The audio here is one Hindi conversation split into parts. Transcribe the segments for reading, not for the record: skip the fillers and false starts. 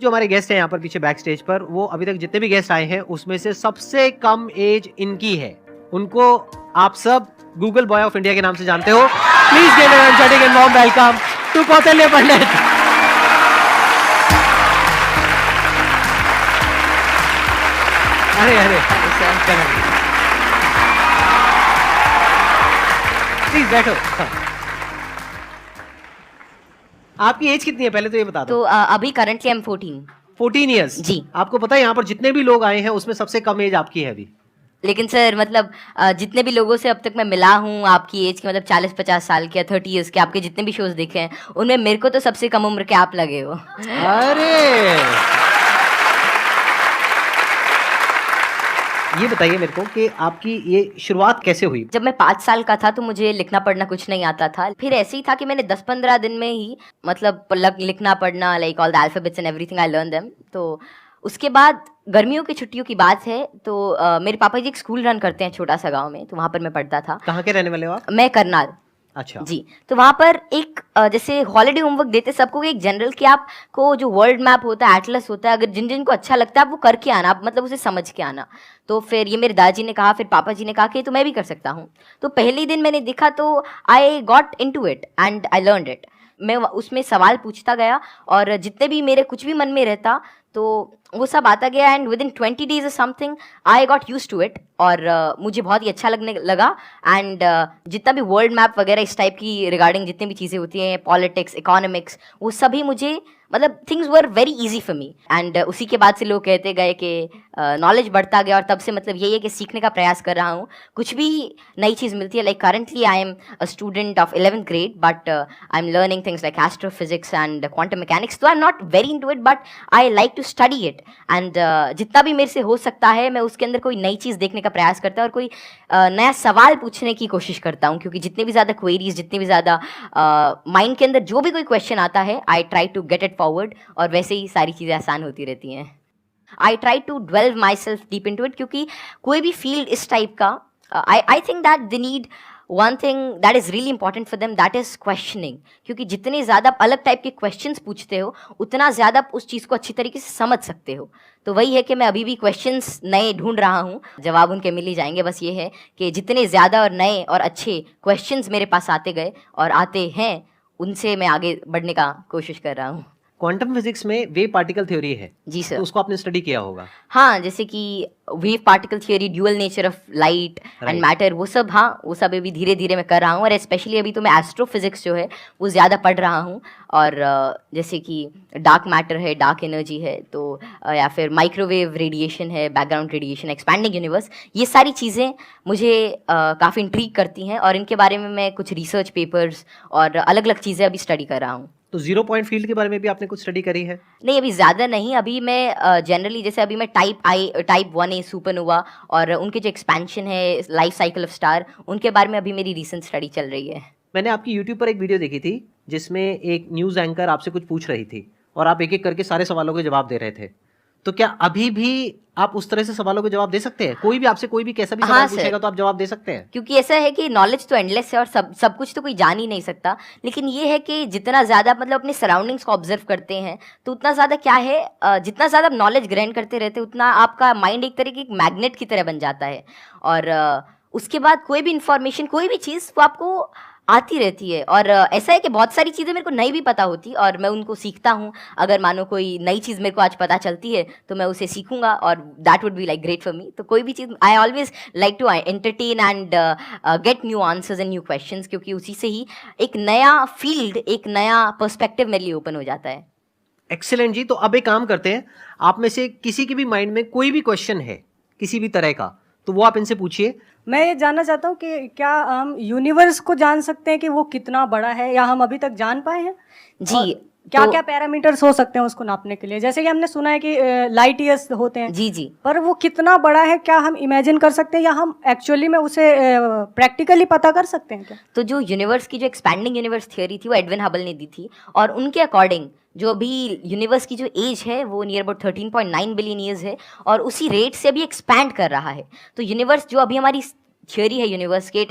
जो हमारे गेस्ट हैं यहाँ पर पीछे बैक स्टेज पर, वो अभी तक जितने भी गेस्ट आए हैं उसमें से सबसे कम एज इनकी है। उनको आप सब गूगल बॉय ऑफ इंडिया के नाम से जानते हो। Please give an energetic and warm welcome to Kaushalya Pandit. अरे अरे प्लीज बैठो। आपकी एज कितनी है पहले तो ये बता दो। तो अभी करंटली आई एम 14 ईयर्स जी। आपको पता है यहाँ पर जितने भी लोग आए हैं उसमें सबसे कम एज आपकी है अभी। लेकिन सर मतलब जितने भी लोगों से अब तक मैं मिला हूँ आपकी एज के, मतलब 40-50 साल के या 30 ईयर्स के, आपके जितने भी शोज देखे हैं उनमें मेरे को तो सबसे कम उम्र के आप लगे हो। अरे ये बताइए मेरे को कि आपकी ये शुरुआत कैसे हुई। जब मैं 5 साल का था तो मुझे लिखना पढ़ना कुछ नहीं आता था। फिर ऐसे ही था कि मैंने 10-15 दिन में ही मतलब लिखना पढ़ना, like all the alphabets and everything I learn them. तो उसके बाद गर्मियों की छुट्टियों की बात है तो मेरे पापा जी एक स्कूल रन करते हैं छोटा सा गांव में, तो वहाँ पर मैं पढ़ता था। कहाँ के रहने वाले हो आप? मैं करनाल। अच्छा जी। तो वहाँ पर एक जैसे हॉलिडे होमवर्क देते सबको एक जनरल कि आपको जो वर्ल्ड मैप होता है, एटलस होता है, अगर जिन जिन को अच्छा लगता है आप वो करके आना, आप मतलब उसे समझ के आना। तो फिर ये मेरे दादाजी ने कहा, फिर पापा जी ने कहा कि तो मैं भी कर सकता हूँ। तो पहले दिन मैंने देखा तो I got into it and I learned it. मैं उसमें सवाल पूछता गया और जितने भी मेरे कुछ भी मन में रहता तो वो सब आता गया and with in 20 days something I got used to it. और मुझे बहुत ही अच्छा लगने लगा। एंड जितना भी वर्ल्ड मैप वगैरह इस टाइप की रिगार्डिंग जितनी भी चीज़ें होती हैं, पॉलिटिक्स, इकोनॉमिक्स, वो सभी मुझे मतलब things were very easy for me. And उसी के बाद से लोग कहते गए कि नॉलेज बढ़ता गया और तब से मतलब यही है कि सीखने का प्रयास कर रहा हूँ। कुछ भी नई चीज़ मिलती है, like currently I am a student of 11th grade but I am learning things like astrophysics and quantum mechanics. तो I am not very into it but I like to study it. And जितना भी मेरे से हो सकता है मैं उसके अंदर कोई नई चीज़ देखने का प्रयास करता हूँ और कोई नया सवाल पूछने की कोशिश करता हूँ, क्योंकि जितनी भी ज़्यादा क्वेरीज, जितनी भी ज़्यादा माइंड के अंदर जो भी कोई क्वेश्चन आता है I try to get it forward और वैसे ही सारी चीज़ें आसान होती रहती हैं। I try to dwell myself deep into it, क्योंकि कोई भी फील्ड इस टाइप का I think that they need one thing that is really important for them, that is questioning. क्योंकि जितने ज़्यादा अलग टाइप के क्वेश्चंस पूछते हो उतना ज़्यादा आप उस चीज़ को अच्छी तरीके से समझ सकते हो। तो वही है कि मैं अभी भी क्वेश्चंस नए ढूंढ रहा हूँ, जवाब उनके मिल ही जाएंगे। बस ये है कि जितने ज़्यादा और नए और अच्छे क्वेश्चंस मेरे पास आते गए और आते हैं उनसे मैं आगे बढ़ने का कोशिश कर रहा हूँ। क्वांटम फिजिक्स में वेव पार्टिकल थ्योरी है जी सर। तो उसको आपने स्टडी किया होगा। हाँ, जैसे कि wave particle theory, dual nature of light and matter, वो सब, हाँ वो सब अभी धीरे धीरे मैं कर रहा हूँ। और स्पेशली अभी तो मैं एस्ट्रोफिजिक्स जो है वो ज़्यादा पढ़ रहा हूँ। और जैसे कि डार्क मैटर है, डार्क एनर्जी है, तो या फिर माइक्रोवेव रेडिएशन है, बैकग्राउंड रेडिएशन, एक्सपैंडिंग यूनिवर्स, ये सारी चीज़ें मुझे काफ़ी इंट्रीग करती हैं और इनके बारे में मैं कुछ रिसर्च पेपर्स और अलग अलग चीज़ें अभी स्टडी कर रहा हूँ। तो जीरो पॉइंट फील्ड के बारे में भी आपने कुछ स्टडी करी है? नहीं, अभी ज़्यादा नहीं। अभी मैं जनरली जैसे अभी मैं टाइप 1A सुपरनोवा और उनके जो एक्सपेंशन है, लाइफ साइकिल ऑफ स्टार, उनके बारे में अभी मेरी रिसेंट स्टडी चल रही है। मैंने आपकी यूट्यूब पर एक वीडियो देखी थी जिसमें एक न्यूज़ एंकर आपसे कुछ पूछ रही थी और आप एक एक करके सारे सवालों के जवाब दे रहे थे। तो क्या अभी भी आप उस तरह से सवालों के जवाब दे सकते हैं? कोई भी आपसे कोई भी कैसा भी सवाल पूछेगा तो आप जवाब दे सकते हैं? क्योंकि ऐसा है कि नॉलेज तो एंडलेस है और सब कुछ तो कोई जान ही नहीं सकता। लेकिन ये है कि जितना ज़्यादा मतलब अपने सराउंडिंग्स को ऑब्जर्व करते हैं तो उतना ज़्यादा क्या है, जितना ज़्यादा आप नॉलेज ग्रहण करते रहते हैं उतना आपका माइंड एक तरह की मैग्नेट की तरह बन जाता है। और उसके बाद कोई भी इंफॉर्मेशन, कोई भी चीज़ वो आपको आती रहती है। और ऐसा है कि बहुत सारी चीज़ें मेरे को नहीं भी पता होती और मैं उनको सीखता हूँ। अगर मानो कोई नई चीज़ मेरे को आज पता चलती है तो मैं उसे सीखूंगा और that would be like great for me. तो कोई भी चीज़ I always like to entertain and get new answers and new questions, क्योंकि उसी से ही एक नया फील्ड, एक नया पर्सपेक्टिव मेरे लिए ओपन हो जाता है। एक्सीलेंट जी। तो अब एक काम करते हैं, आप में से किसी के भी माइंड में कोई भी क्वेश्चन है किसी भी तरह का तो वो आप इनसे पूछिए। मैं ये जानना चाहता हूँ कि क्या हम यूनिवर्स को जान सकते हैं कि वो कितना बड़ा है, या हम अभी तक जान पाए हैं? जी, क्या क्या पैरामीटर्स हो सकते हैं उसको नापने के लिए? जैसे कि हमने सुना है कि लाइट ईयर्स होते हैं। जी जी। पर वो कितना बड़ा है, क्या हम इमेजिन कर सकते हैं या हम एक्चुअली में उसे प्रैक्टिकली पता कर सकते हैं क्या? तो जो यूनिवर्स की जो एक्सपैंडिंग यूनिवर्स थ्योरी थी वो एडविन हबल ने दी थी और उनके अकॉर्डिंग जो अभी यूनिवर्स की जो एज है वो नियर अबाउट 13.9 बिलियन ईयर्स है और उसी रेट से अभी एक्सपैंड कर रहा है। तो यूनिवर्स जो अभी हमारी थियोरी है यूनिवर्स के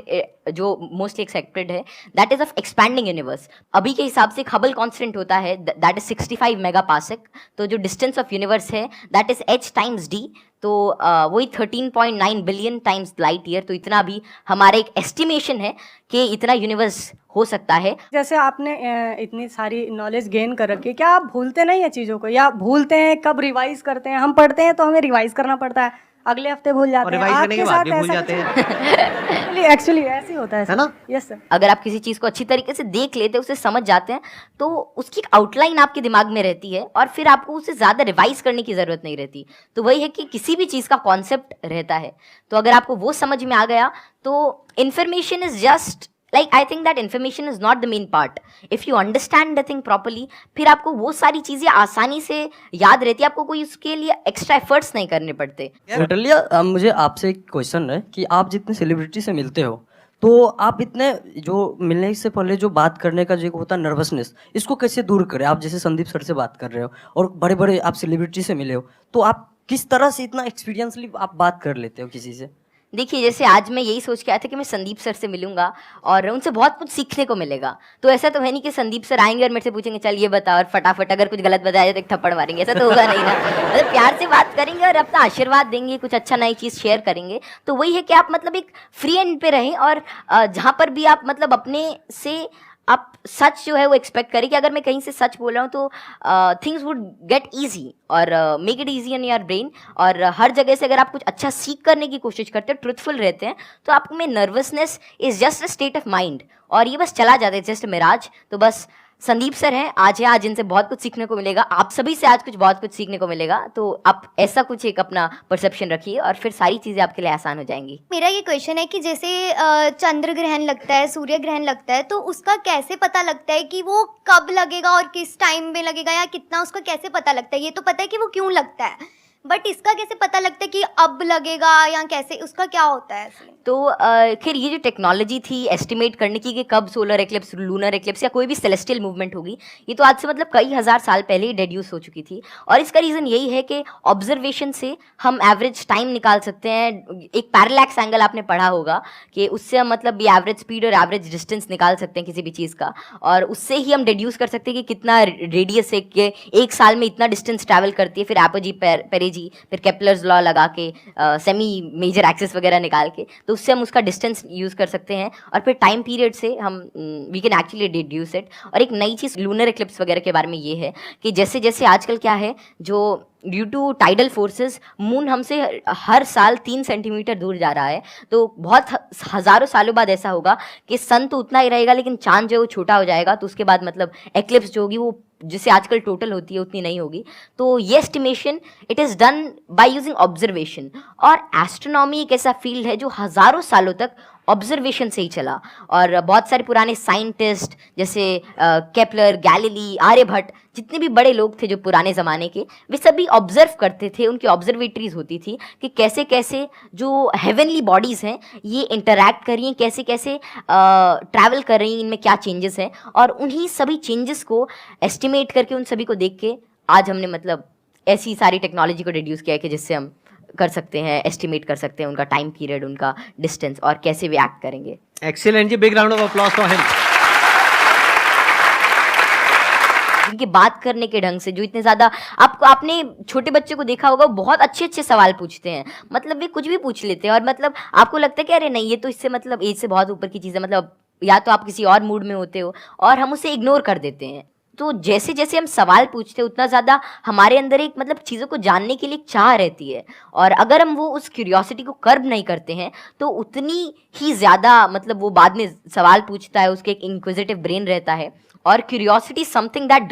जो मोस्टली एक्सेप्टेड है, that is of expanding universe. अभी के हिसाब से हबल कांस्टेंट होता है दैट इज 65 मेगापास्क। तो जो डिस्टेंस ऑफ यूनिवर्स है that is h times d, तो वही 13.9 बिलियन टाइम्स लाइट ईयर। तो इतना भी हमारा एक एस्टिमेशन है कि इतना यूनिवर्स हो सकता है। जैसे आपने इतनी सारी नॉलेज गेन कर रखी है, क्या आप भूलते नहीं है चीज़ों को, या भूलते हैं? कब रिवाइज करते हैं? हम पढ़ते हैं तो हमें रिवाइज करना पड़ता है, अगले हफ्ते भूल जाते हैं, रिवाइज करने के आपके बाद साथ भी भूल ऐसा जाते हैं। एक्चुअली ऐसे ही होता है है ना? Yes sir. अगर आप किसी चीज़ को अच्छी तरीके से देख लेते हैं, उसे समझ जाते हैं, तो उसकी एक आउटलाइन आपके दिमाग में रहती है और फिर आपको उसे ज़्यादा रिवाइज करने की ज़रूरत नहीं रहती। तो वही है कि किसी भी चीज़ का कॉन्सेप्ट रहता है, तो अगर आपको वो समझ में आ गया तो information is just like I think that information is not the main part. If you understand the thing properly, फिर आपको वो सारी चीज़ें आसानी से याद रहती है, आपको कोई उसके लिए एक्स्ट्रा एफर्ट्स नहीं करने पड़ते। नटलिया, मुझे आपसे एक क्वेश्चन है कि आप जितने सेलिब्रिटी से मिलते हो, तो आप इतने जो मिलने से पहले जो बात करने का जो होता है नर्वसनेस, इसको कैसे दूर करें? आप जैसे संदीप सर से बात कर रहे हो और बड़े बड़े आप सेलिब्रिटी से मिले हो, तो आप किस तरह से इतना एक्सपीरियंसली आप बात कर लेते हो किसी से? देखिए, जैसे आज मैं यही सोच के आया था कि मैं संदीप सर से मिलूंगा और उनसे बहुत कुछ सीखने को मिलेगा। तो ऐसा तो है नहीं कि संदीप सर आएंगे और मेरे से पूछेंगे चल ये बता, और फटाफट अगर कुछ गलत बताया जाए तो एक थप्पड़ मारेंगे, ऐसा तो होगा नहीं ना। मतलब प्यार से बात करेंगे और अपना आशीर्वाद देंगे, कुछ अच्छा नई चीज़ शेयर करेंगे। तो वही है कि आप मतलब एक फ्री एंड पे रहें और जहाँ पर भी आप मतलब अपने से आप सच जो है वो एक्सपेक्ट करें कि अगर मैं कहीं से सच बोल रहा हूँ तो थिंग्स वुड गेट ईजी और make it easy in your brain. और हर जगह से अगर आप कुछ अच्छा सीख करने की कोशिश करते हैं, ट्रुथफुल रहते हैं, तो आप में nervousness is just a state of mind और ये बस चला जाता है, जस्ट मिराज। तो बस संदीप सर हैं आज, है आज इनसे बहुत कुछ सीखने को मिलेगा, आप सभी से आज कुछ बहुत कुछ सीखने को मिलेगा। तो आप ऐसा कुछ एक अपना परसेप्शन रखिए और फिर सारी चीज़ें आपके लिए आसान हो जाएंगी। मेरा ये क्वेश्चन है कि जैसे चंद्र ग्रहण लगता है, सूर्य ग्रहण लगता है, तो उसका कैसे पता लगता है कि वो कब लगेगा और किस टाइम में लगेगा, या कितना, उसका कैसे पता लगता है? ये तो पता है कि वो क्यों लगता है, बट इसका कैसे पता लगता है कि अब लगेगा, या कैसे, उसका क्या होता है इसमें? तो खैर ये जो टेक्नोलॉजी थी एस्टिमेट करने की कि कब सोलर एक्लिप्स, लूनर एक्लिप्स या कोई भी सेलेस्टियल मूवमेंट होगी, ये तो आज से मतलब कई हज़ार साल पहले ही डेड्यूस हो चुकी थी। और इसका रीज़न यही है कि ऑब्जर्वेशन से हम एवरेज टाइम निकाल सकते हैं। एक पैरेलैक्स एंगल आपने पढ़ा होगा कि उससे हम मतलब ये एवरेज स्पीड और एवरेज डिस्टेंस निकाल सकते हैं किसी भी चीज़ का, और उससे ही हम डिड्यूस कर सकते हैं कि कितना रेडियस है कि एक साल में इतना डिस्टेंस ट्रैवल करती है। फिर एपोजी पेरेजी, फिर केपलर्स लॉ लगा के सेमी मेजर एक्सिस वगैरह निकाल के, तो उससे हम उसका डिस्टेंस यूज़ कर सकते हैं और फिर टाइम पीरियड से हम we can actually deduce it. और एक नई चीज़ लूनर एक्लिप्स वगैरह के बारे में ये है कि जैसे जैसे आजकल क्या है, जो due to tidal forces moon हमसे हर साल 3 सेंटीमीटर दूर जा रहा है। तो बहुत हज़ारों सालों बाद ऐसा होगा कि सन तो उतना ही रहेगा लेकिन चांद जो है वो छोटा हो जाएगा। तो उसके बाद मतलब एक्लिप्स जो होगी वो जिससे आजकल टोटल होती है उतनी नहीं होगी। तो ये estimation it is done by using observation. और एस्ट्रोनॉमी एक ऐसा फील्ड है जो हज़ारों सालों तक ऑब्जर्वेशन से ही चला, और बहुत सारे पुराने साइंटिस्ट जैसे केपलर, गैलीली, आर्यभट्ट, जितने भी बड़े लोग थे जो पुराने ज़माने के, वे सभी ऑब्जर्व करते थे। उनकी ऑब्जर्वेटरीज होती थी कि कैसे कैसे जो हेवनली बॉडीज़ हैं ये इंटरैक्ट कर रही हैं, कैसे कैसे ट्रैवल कर रही हैं, इनमें क्या चेंजेस हैं, और उन्हीं सभी चेंजेस को एस्टिमेट करके उन सभी को देख के आज हमने मतलब ऐसी सारी टेक्नोलॉजी को रिड्यूस किया है कि जिससे हम कर सकते हैं, एस्टिमेट कर सकते हैं उनका टाइम पीरियड, उनका डिस्टेंस और कैसे वे एक्ट करेंगे। एक्सीलेंट जी, big round of applause for him. इनके बात करने के ढंग से जो इतने ज़्यादा, आपने छोटे बच्चे को देखा होगा, बहुत अच्छे अच्छे सवाल पूछते हैं, मतलब वे कुछ भी पूछ लेते हैं और मतलब आपको लगता है कि अरे नहीं ये तो इससे मतलब एज से बहुत ऊपर की चीज़ है, मतलब या तो आप किसी और मूड में होते हो, और हम उसे इग्नोर कर देते हैं। तो जैसे जैसे हम सवाल पूछते हैं उतना ज़्यादा हमारे अंदर एक मतलब चीज़ों को जानने के लिए एक चाह रहती है, और अगर हम वो उस क्यूरियोसिटी को कर्ब नहीं करते हैं तो उतनी ही ज़्यादा मतलब वो बाद में सवाल पूछता है, उसके एक इंक्विजिटिव ब्रेन रहता है। और curiosity something that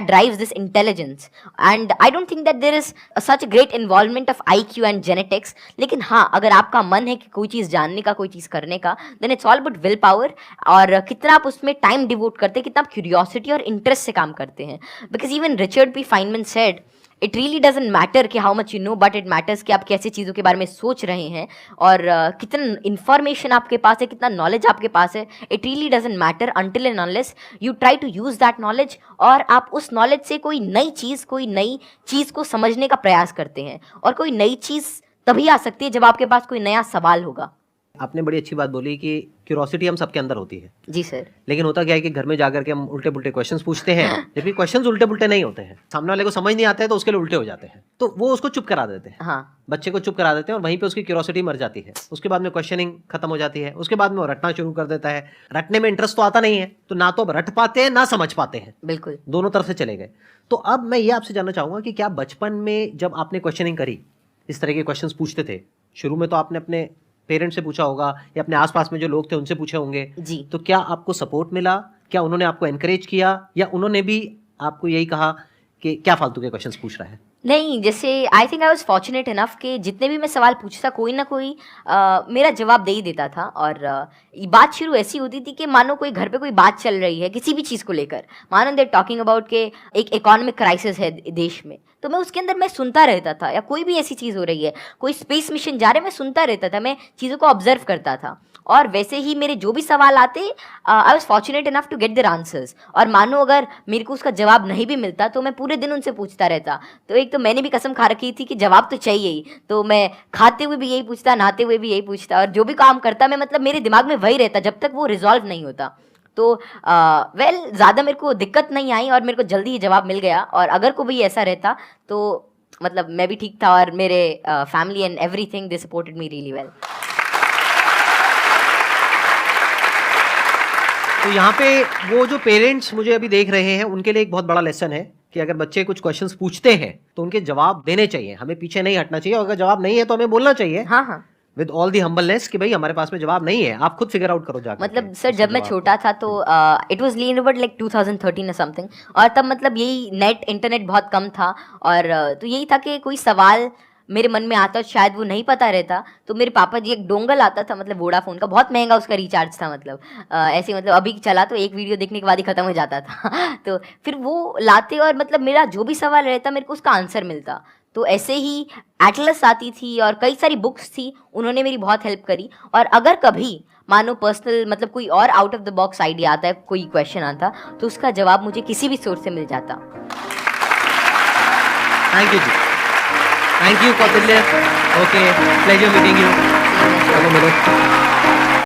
drives this intelligence, and I don't think that there is such a great involvement of IQ and genetics। लेकिन हाँ, अगर आपका मन है कि कोई चीज़ जानने का, कोई चीज़ करने का, then it's all about will power, और कितना आप उसमें टाइम डिवोट करते हैं, कितना आप क्यूरियोसिटी और इंटरेस्ट से काम करते हैं। Because even Richard P Feynman said it really doesn't matter कि how much you know, but it matters कि आप कैसे चीज़ों के बारे में सोच रहे हैं और कितना इन्फॉर्मेशन आपके पास है, कितना नॉलेज आपके पास है। It really doesn't matter until and unless you try to use that knowledge, और आप उस नॉलेज से कोई नई चीज़ को समझने का प्रयास करते हैं। और कोई नई चीज़ तभी आ सकती है जब आपके पास कोई नया सवाल होगा। आपने बड़ी अच्छी बात बोली कि क्यूरोसिटी हम सबके अंदर होती है, जी सर। लेकिन होता क्या है कि घर में जाकर के हम उल्टे पुल्टे क्वेश्चंस पूछते हैं, जबकि क्वेश्चंस उल्टे पुल्टे नहीं होते हैं, सामने वाले को समझ नहीं आता है तो उसके लिए उल्टे हो जाते हैं, तो वो उसको चुप करा देते हैं, हाँ बच्चे को चुप करा देते हैं और वहीं पे उसकी क्यूरोसिटी मर जाती है। उसके बाद में क्वेश्चनिंग खत्म हो जाती है, उसके बाद में वो रटना शुरू कर देता है। रटने में इंटरेस्ट तो आता नहीं है, तो ना तो रट पाते हैं ना समझ पाते हैं, बिल्कुल। दोनों तरफ से चले गए। तो अब मैं ये आपसे जानना चाहूंगा कि क्या बचपन में जब आपने क्वेश्चनिंग करी, इस तरह के क्वेश्चंस पूछते थे, शुरू में तो आपने अपने पेरेंट्स से पूछा होगा या अपने आसपास में जो लोग थे उनसे पूछे होंगे, जी। तो क्या आपको सपोर्ट मिला? क्या उन्होंने आपको एनकरेज किया या उन्होंने भी आपको यही कहा कि क्या फालतू के क्वेश्चंस पूछ रहा है? नहीं, जैसे I think I was fortunate enough कि जितने भी मैं सवाल पूछता कोई ना कोई मेरा जवाब दे ही देता था। और ये बात शुरू ऐसी होती थी कि मानो कोई घर पे कोई बात चल रही है किसी भी चीज़ को लेकर, मानो दे टॉकिंग अबाउट के एक इकोनॉमिक क्राइसिस है देश में, तो मैं उसके अंदर मैं सुनता रहता था, या कोई भी ऐसी चीज़ हो रही है, कोई स्पेस मिशन जा रहा है, मैं सुनता रहता था, मैं चीज़ों को ऑब्जर्व करता था। और वैसे ही मेरे जो भी सवाल आते I was fortunate enough to get their answers. और मानो अगर मेरे को उसका जवाब नहीं भी मिलता तो मैं पूरे दिन उनसे पूछता रहता। तो एक तो मैंने भी कसम खा रखी थी कि जवाब तो चाहिए ही, तो मैं खाते हुए भी यही पूछता, नहाते हुए भी यही पूछता, और जो भी काम करता मैं मतलब मेरे दिमाग में वही रहता जब तक वो रिजॉल्व नहीं होता। तो ज़्यादा मेरे को दिक्कत नहीं आई और मेरे को जल्दी ही जवाब मिल गया। और अगर कोई भी ऐसा रहता तो मतलब मैं भी ठीक था, और मेरे family and everything they supported me really well. तो यहाँ पे वो जो पेरेंट्स मुझे अभी देख रहे हैं उनके लिए एक बहुत बड़ा लेसन है कि अगर बच्चे कुछ क्वेश्चंस पूछते हैं तो उनके जवाब देने चाहिए, हमें पीछे नहीं हटना चाहिए, और अगर जवाब नहीं है तो हमें बोलना चाहिए हाँ हाँ, विद ऑल दी हम्बलनेस कि भाई हमारे पास में जवाब नहीं है, आप खुद फिगर आउट करो जाकर। मतलब सर जब मैं छोटा था तो इट वाज लीन लाइक 2013 और समथिंग, और तब मतलब यही नेट इंटरनेट बहुत कम था। और तो यही था कि कोई सवाल मेरे मन में आता, शायद वो नहीं पता रहता, तो मेरे पापा जी एक डोंगल आता था, मतलब वोडाफोन का, बहुत महंगा उसका रिचार्ज था, मतलब ऐसे मतलब अभी चला तो एक वीडियो देखने के बाद ही खत्म हो जाता था तो फिर वो लाते और मतलब मेरा जो भी सवाल रहता मेरे को उसका आंसर मिलता। तो ऐसे ही एटलस आती थी और कई सारी बुक्स थी, उन्होंने मेरी बहुत हेल्प करी। और अगर कभी मानो पर्सनल मतलब कोई और out of the box idea आता है, कोई क्वेश्चन आता, तो उसका जवाब मुझे किसी भी सोर्स से मिल जाता। थैंक यू जी, thank you Kautilya. Okay, pleasure meeting you. चलो मिलो।